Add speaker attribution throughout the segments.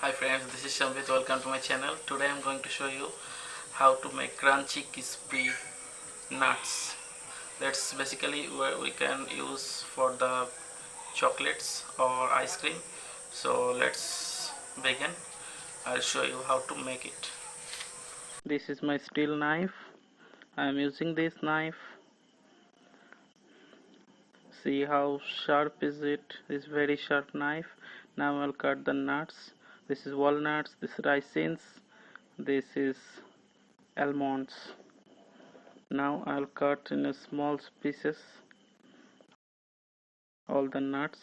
Speaker 1: Hi friends, this is Shamvit. Welcome to my channel. Today I am going to show you how to make crunchy crispy nuts. That's basically where we can use for the chocolates or ice cream. So let's begin. I'll show you how to make it. This is my steel knife. I am using this knife. See how sharp is it? This very sharp knife. Now I'll cut the nuts. This is walnuts, this is raisins, this is almonds. Now I'll cut in a small pieces all the nuts.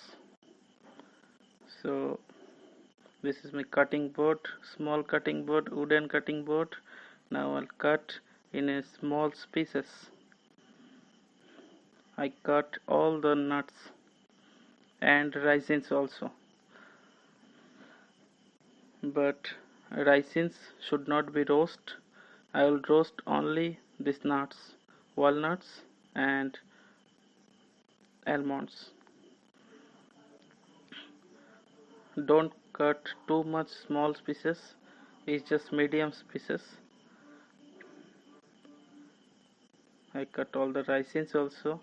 Speaker 1: So this is my cutting board, small cutting board, wooden cutting board. Now I'll cut in a small pieces. I cut all the nuts and raisins also, but raisins should not be roast. I will roast only these nuts, walnuts and almonds. Don't cut too much small pieces, it's just medium pieces. I cut all the raisins also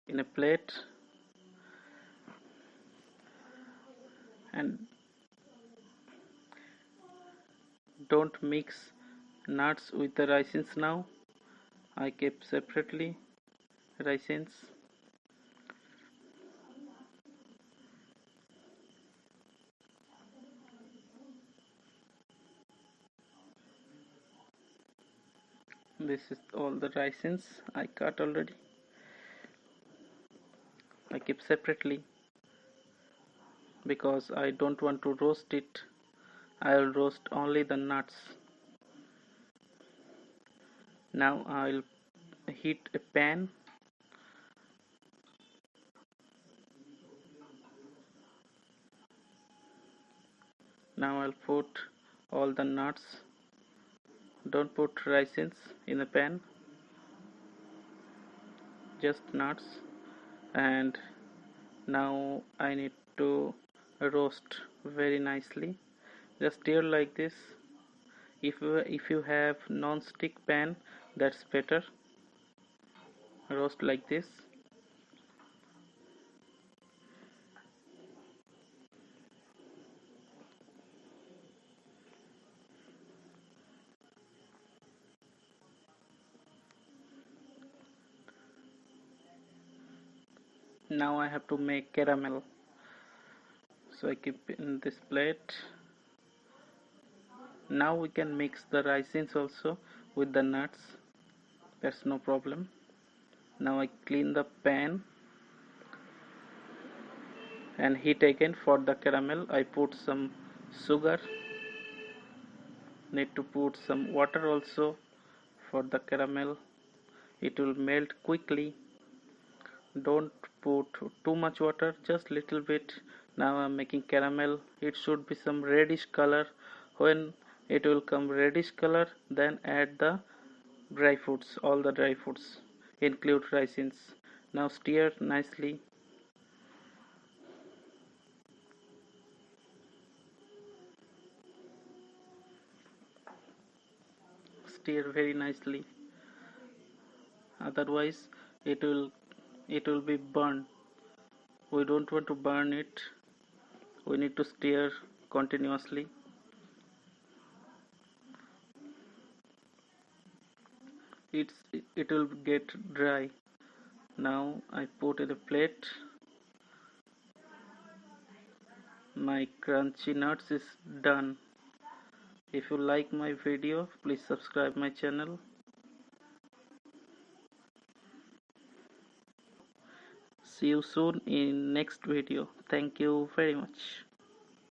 Speaker 1: in a plate, and don't mix nuts with the raisins now. I keep separately raisins. This is all the raisins I cut already. I keep separately because I don't want to roast it. I will roast only the nuts. Now I'll heat a pan. Now I'll put all the nuts. Don't put raisins in the pan, just nuts. And now I need to roast very nicely. Just stir like this. If you have non-stick pan, that's better. Roast like this. Now I have to make caramel. So I keep in this plate. Now we can mix the raisins also with the nuts. That's no problem. Now I clean the pan and heat again for the caramel. I put some sugar. Need to put some water also for the caramel. It will melt quickly. Don't put too much water, just little bit. Now I'm making caramel. It should be some reddish color. When it will come reddish color, then add the dry fruits, all the dry fruits, include raisins. Now stir nicely. Stir very nicely. Otherwise, it will it will be burned. We don't want to burn it. We need to stir continuously. It will get dry. Now I put in a plate. My crunchy nuts is done. If you like my video, please subscribe my channel. See you soon in next video. Thank you very much.